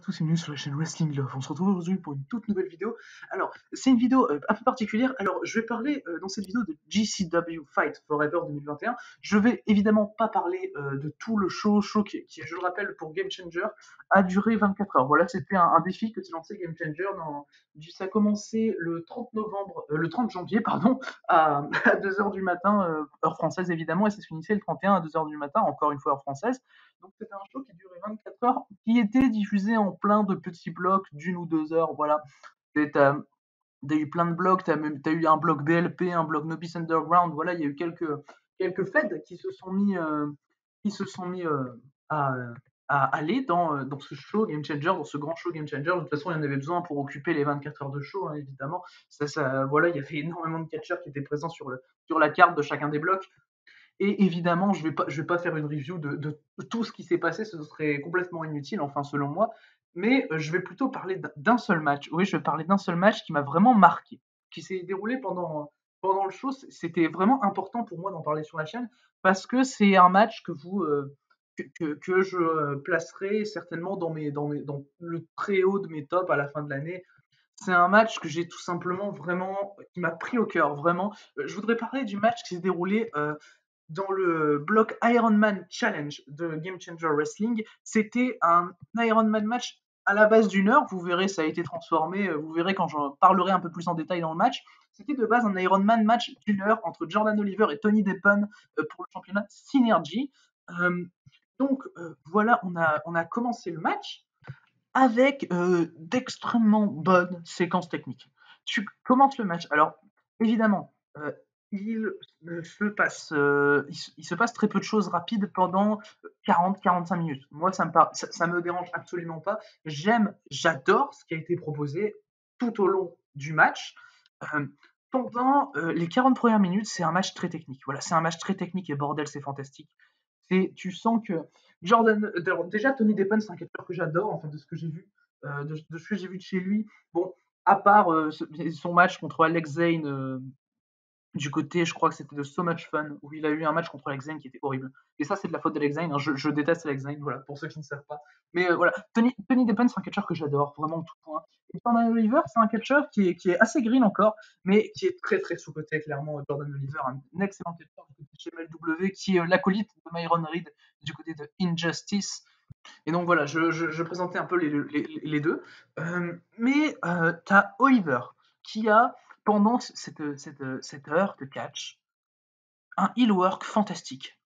tous et bienvenue sur la chaîne Wrestling Love. On se retrouve aujourd'hui pour une toute nouvelle vidéo. Alors, c'est une vidéo un peu particulière. Alors, je vais parler dans cette vidéo de GCW Fight Forever 2021. Je vais évidemment pas parler de tout le show qui, je le rappelle, pour Game Changer, a duré 24 heures. Voilà, c'était un défi que s'est lancé Game Changer. Ça a commencé le 30 janvier, pardon, à 2h du matin, heure française évidemment, et ça se finissait le 31 à 2h du matin, encore une fois heure française. Donc c'était un show qui durait 24 heures, qui était diffusé en plein de petits blocs d'une ou deux heures, voilà. T'as eu plein de blocs, t'as eu un bloc BLP, un bloc Nobis Underground, voilà, il y a eu quelques feds qui se sont mis à, à aller dans ce show Game Changer, dans ce grand show Game Changer. De toute façon, il y en avait besoin pour occuper les 24 heures de show, hein, évidemment. Voilà, il y avait énormément de catcheurs qui étaient présents sur la carte de chacun des blocs. Et évidemment, je vais pas faire une review de tout ce qui s'est passé, ce serait complètement inutile, enfin selon moi. Mais je vais plutôt parler d'un seul match. Oui, je vais parler d'un seul match qui m'a vraiment marqué, qui s'est déroulé pendant le show. C'était vraiment important pour moi d'en parler sur la chaîne parce que c'est un match que je placerai certainement dans le très haut de mes tops à la fin de l'année. C'est un match que j'ai tout simplement vraiment, qui m'a pris au cœur, vraiment. Je voudrais parler du match qui s'est déroulé dans le bloc Ironman Challenge de Game Changer Wrestling. C'était un Ironman match à la base d'une heure. Vous verrez, ça a été transformé. Vous verrez quand j'en parlerai un peu plus en détail dans le match. C'était de base un Ironman match d'une heure entre Jordan Oliver et Tony Deppen pour le championnat Synergy. Voilà, on a commencé le match avec d'extrêmement bonnes séquences techniques. Tu commences le match. Alors, évidemment, il se passe très peu de choses rapides pendant 40-45 minutes. Moi, ça me dérange absolument pas. J'adore ce qui a été proposé tout au long du match. Euh, Pendant les 40 premières minutes, c'est un match très technique. Voilà, c'est un match très technique et bordel, c'est fantastique. Tu sens que déjà Tony Deppen, c'est un catcheur que j'adore, enfin de ce que j'ai vu, de ce que j'ai vu de chez lui. Bon, à part son match contre Alex Zane du côté, je crois que c'était de So Much Fun, où il a eu un match contre Alex Zane qui était horrible. Et ça, c'est de la faute d'Alex Zane. Hein. Je déteste Alex Zane, voilà, pour ceux qui ne savent pas. Mais voilà, Tony Deppen, c'est un catcheur que j'adore, vraiment de tout point. Et Jordan Oliver, c'est un catcheur qui est assez green encore, mais qui est très très sous-coté, clairement. Jordan Oliver, un excellent catcheur du côté de chez MLW, qui est l'acolyte de Myron Reed du côté de Injustice. Et donc voilà, je présentais un peu les deux. Tu as Oliver qui a, pendant cette heure de catch, un heel work fantastique.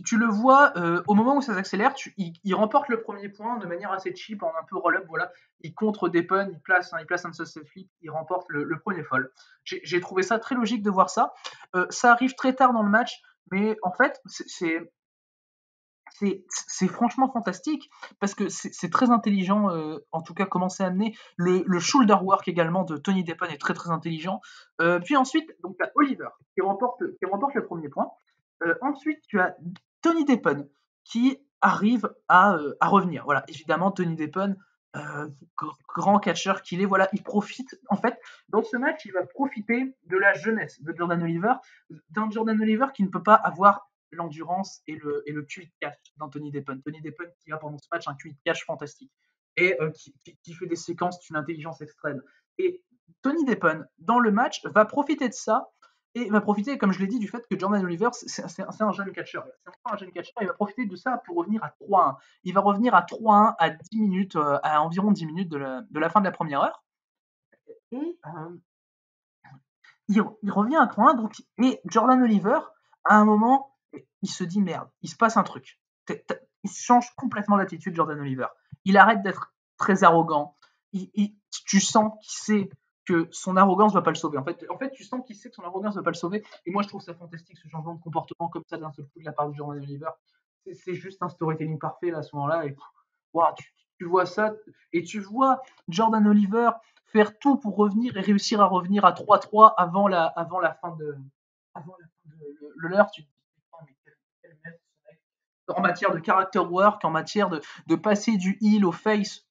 Tu le vois, au moment où ça s'accélère, il remporte le premier point de manière assez cheap, en un peu roll-up, voilà. Il contre Deppen, il place un sunset flip, il remporte le premier fall. J'ai trouvé ça très logique de voir ça. Ça arrive très tard dans le match, mais en fait, c'est franchement fantastique parce que c'est très intelligent, en tout cas comment c'est amené. Le shoulder work également de Tony Deppen est très très intelligent. Puis ensuite, donc tu as Oliver qui remporte le premier point. Ensuite, tu as Tony Deppen qui arrive à revenir. Voilà, évidemment, Tony Deppen, grand catcheur qu'il est, voilà, il profite. En fait, dans ce match, il va profiter de la jeunesse de Jordan Oliver, d'un Jordan Oliver qui ne peut pas avoir l'endurance et le QI de catch d'Anthony Deppen. Tony Deppen qui a pendant ce match un QI de catch fantastique et qui fait des séquences d'une intelligence extrême. Et Tony Deppen, dans le match, va profiter de ça et va profiter, comme je l'ai dit, du fait que Jordan Oliver, c'est un jeune catcheur. C'est encore un jeune catcheur, il va profiter de ça pour revenir à 3-1. Il va revenir à 3-1 à 10 minutes, à environ 10 minutes de la fin de la première heure. Et il revient à 3-1, donc, et Jordan Oliver, à un moment, il se dit merde, il se passe un truc. Il change complètement d'attitude, Jordan Oliver. Il arrête d'être très arrogant. Tu sens qu'il sait que son arrogance ne va pas le sauver. En fait, tu sens qu'il sait que son arrogance ne va pas le sauver. Et moi, je trouve ça fantastique, ce changement de comportement comme ça d'un seul coup de la part de Jordan Oliver. C'est juste un storytelling parfait là, à ce moment-là. Et wow, tu vois ça et tu vois Jordan Oliver faire tout pour revenir et réussir à revenir à 3-3 avant la fin de l'heure. Tu te dis, mais quel mec, ce mec. En matière de character work, en matière de passer du heel au face,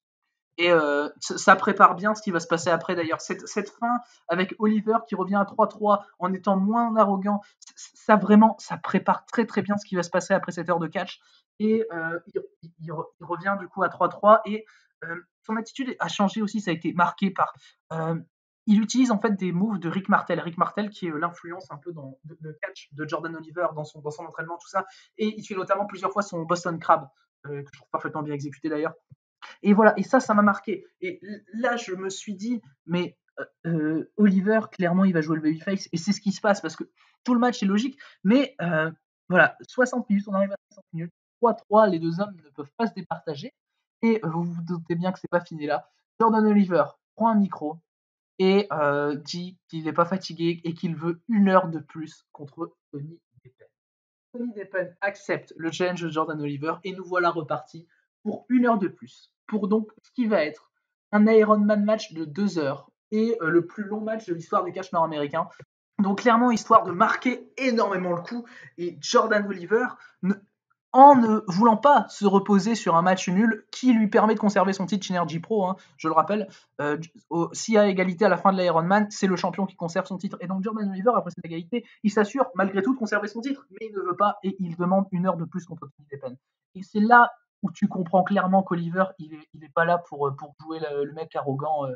Et ça prépare bien ce qui va se passer après d'ailleurs. Cette fin avec Oliver qui revient à 3-3 en étant moins arrogant, ça prépare très très bien ce qui va se passer après cette heure de catch. Et il revient du coup à 3-3 et son attitude a changé aussi, ça a été marqué par... il utilise en fait des moves de Rick Martel. Rick Martel qui est l'influence un peu de catch de Jordan Oliver dans son entraînement, tout ça. Et il fait notamment plusieurs fois son Boston Crab, que je trouve parfaitement bien exécuté d'ailleurs. Et voilà, et ça m'a marqué. Et là, je me suis dit, mais Oliver, clairement, il va jouer le babyface, et c'est ce qui se passe, parce que tout le match est logique, mais voilà, 60 minutes, on arrive à 60 minutes, 3-3, les deux hommes ne peuvent pas se départager, et vous vous doutez bien que c'est pas fini là. Jordan Oliver prend un micro et dit qu'il n'est pas fatigué et qu'il veut 1 heure de plus contre Tony Deppen. Tony Deppen accepte le challenge de Jordan Oliver et nous voilà repartis pour 1 heure de plus. Pour donc ce qui va être un Ironman match de 2 heures et le plus long match de l'histoire des catchs nord-américains. Donc clairement, histoire de marquer énormément le coup. Et Jordan Oliver, en ne voulant pas se reposer sur un match nul qui lui permet de conserver son titre Synergy Pro, hein, je le rappelle, s'il y a égalité à la fin de l'Ironman, c'est le champion qui conserve son titre. Et donc Jordan Oliver, après cette égalité, il s'assure malgré tout de conserver son titre, mais il ne veut pas et il demande 1 heure de plus contre Tony Deppen. Et c'est là où tu comprends clairement qu'Oliver, il est pas là pour jouer le mec arrogant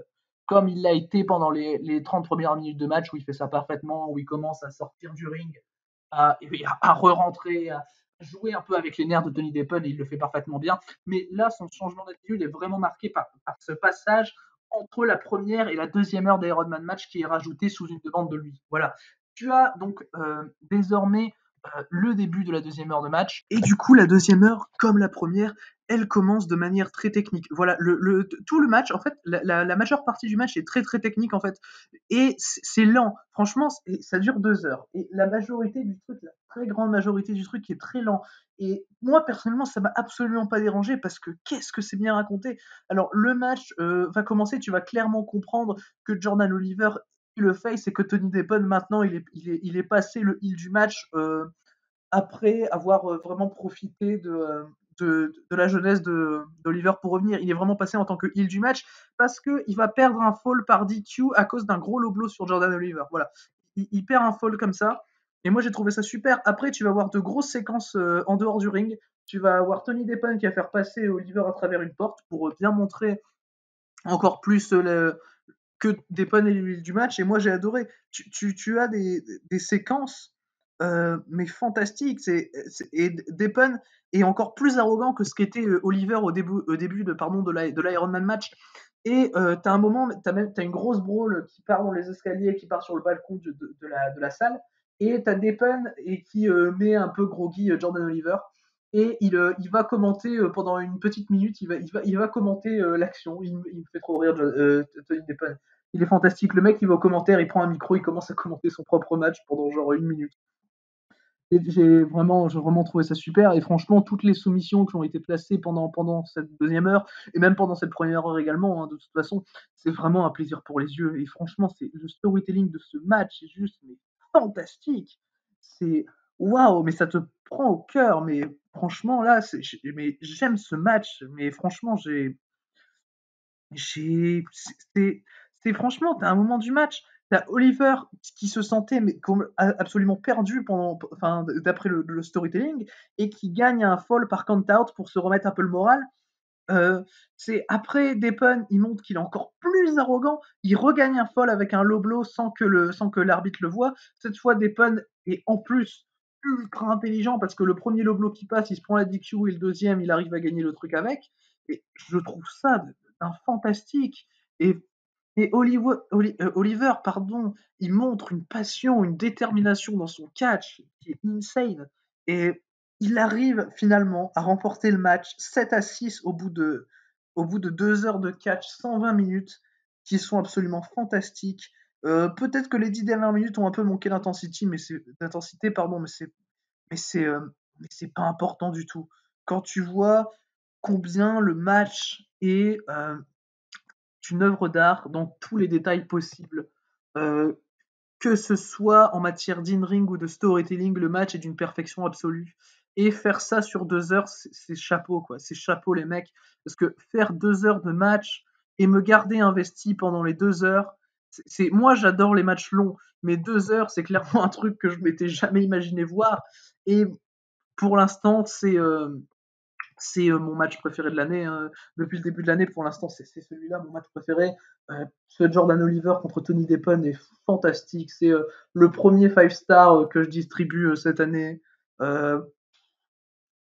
comme il l'a été pendant les 30 premières minutes de match où il fait ça parfaitement, où il commence à sortir du ring, à re-rentrer, à jouer un peu avec les nerfs de Tony Deppen et il le fait parfaitement bien. Mais là, son changement d'attitude est vraiment marqué par ce passage entre la première et la deuxième heure d'Ironman match qui est rajouté sous une demande de lui. Voilà. Tu as donc désormais le début de la deuxième heure de match. Et du coup, la deuxième heure, comme la première, elle commence de manière très technique. Voilà, tout le match, en fait, la majeure partie du match est très très technique en fait, et c'est lent. Franchement, ça dure 2 heures. Et la majorité du truc, la très grande majorité du truc est très lent. Et moi personnellement, ça m'a absolument pas dérangé parce que qu'est-ce que c'est bien raconté. Alors le match va commencer, tu vas clairement comprendre que Jordan Oliver le fait, c'est que Tony Deppen maintenant il est passé le heel du match après avoir vraiment profité de la jeunesse d'Oliver pour revenir. Il est vraiment passé en tant que heel du match parce qu'il va perdre un fall par DQ à cause d'un gros low blow sur Jordan Oliver. Voilà. Il perd un fall comme ça. Et moi, j'ai trouvé ça super. Après, tu vas avoir de grosses séquences en dehors du ring. Tu vas avoir Tony Deppen qui va faire passer Oliver à travers une porte pour bien montrer encore plus que Deppen est l'huile du match. Et moi, j'ai adoré. Tu as des séquences, mais fantastiques. Et Deppen est encore plus arrogant que ce qu'était Oliver au début de l'Ironman match. Et t'as un moment, t'as une grosse brawl qui part dans les escaliers, qui part sur le balcon de la salle. Et t'as Deppen et qui met un peu groggy Jordan Oliver. Et il va commenter pendant une petite minute, il va commenter l'action. Il me fait trop rire, Tony Deppen. Il est fantastique. Le mec, il va au commentaire, il prend un micro, il commence à commenter son propre match pendant genre 1 minute. Et j'ai vraiment trouvé ça super. Et franchement, toutes les soumissions qui ont été placées pendant cette deuxième heure, et même pendant cette première heure également, hein, de toute façon, c'est vraiment un plaisir pour les yeux. Et franchement, le storytelling de ce match est juste mais, fantastique. C'est waouh, mais ça te prend au cœur. Mais franchement, là, mais j'aime ce match. Mais franchement, c'est franchement, t'as un moment du match, t'as Oliver qui se sentait mais absolument perdu enfin, d'après le storytelling, et qui gagne un fall par count-out pour se remettre un peu le moral. C'est après Deppen, il montre qu'il est encore plus arrogant, il regagne un fall avec un low blow sans que l'arbitre le voit. Cette fois, Deppen est en plus ultra intelligent parce que le premier low blow qui passe, il se prend la DQ et le deuxième, il arrive à gagner le truc avec. Et je trouve ça un fantastique. Et, Oliver, pardon, il montre une passion, une détermination dans son catch qui est insane. Et il arrive finalement à remporter le match 7-6 au bout de 2 heures de catch, 120 minutes, qui sont absolument fantastiques. Peut-être que les 10 dernières minutes ont un peu manqué d'intensité, pardon, mais c'est pas important du tout. Quand tu vois combien le match est une œuvre d'art dans tous les détails possibles, que ce soit en matière d'in-ring ou de storytelling, le match est d'une perfection absolue. Et faire ça sur 2 heures, c'est chapeau, quoi. C'est chapeau, les mecs. Parce que faire 2 heures de match et me garder investi pendant les 2 heures. Moi, j'adore les matchs longs, mais 2 heures, c'est clairement un truc que je m'étais jamais imaginé voir. Et pour l'instant, c'est mon match préféré de l'année. Depuis le début de l'année, pour l'instant, c'est celui-là, mon match préféré. Ce Jordan Oliver contre Tony Deppen est fantastique. C'est le premier 5-star que je distribue cette année. Euh,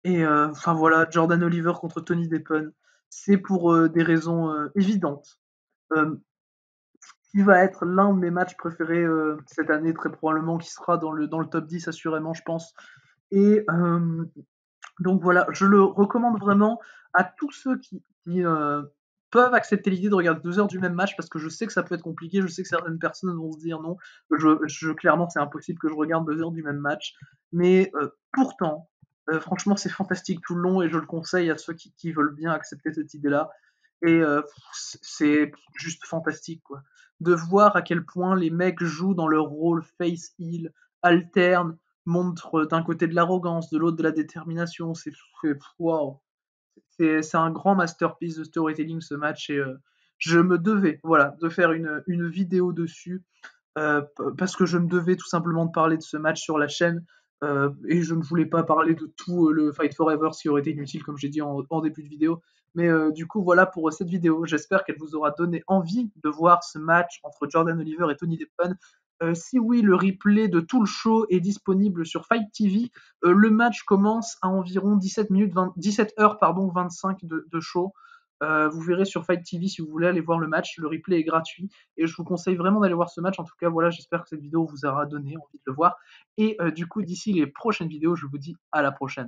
enfin voilà, Jordan Oliver contre Tony Deppen, c'est pour des raisons évidentes. Euh, il va être l'un de mes matchs préférés cette année, très probablement, qui sera dans le top 10 assurément, je pense. Et donc voilà, je le recommande vraiment à tous ceux qui peuvent accepter l'idée de regarder 2 heures du même match, parce que je sais que ça peut être compliqué, je sais que certaines personnes vont se dire non, clairement c'est impossible que je regarde 2 heures du même match, mais pourtant, franchement c'est fantastique tout le long et je le conseille à ceux qui veulent bien accepter cette idée-là. Et c'est juste fantastique, quoi. De voir à quel point les mecs jouent dans leur rôle face heel, alternent, montrent d'un côté de l'arrogance, de l'autre de la détermination. Waouh. C'est un grand masterpiece de storytelling ce match et je me devais, voilà, de faire une vidéo dessus parce que je me devais tout simplement de parler de ce match sur la chaîne et je ne voulais pas parler de tout le Fight Forever, ce qui aurait été inutile comme j'ai dit en début de vidéo. Mais du coup voilà pour cette vidéo, j'espère qu'elle vous aura donné envie de voir ce match entre Jordan Oliver et Tony Deppen. Si oui, le replay de tout le show est disponible sur Fight TV. Le match commence à environ 17 heures 25 de show. Vous verrez sur Fight TV si vous voulez aller voir le match. Le replay est gratuit et je vous conseille vraiment d'aller voir ce match. En tout cas, voilà, j'espère que cette vidéo vous aura donné envie de le voir. Et du coup, d'ici les prochaines vidéos, je vous dis à la prochaine.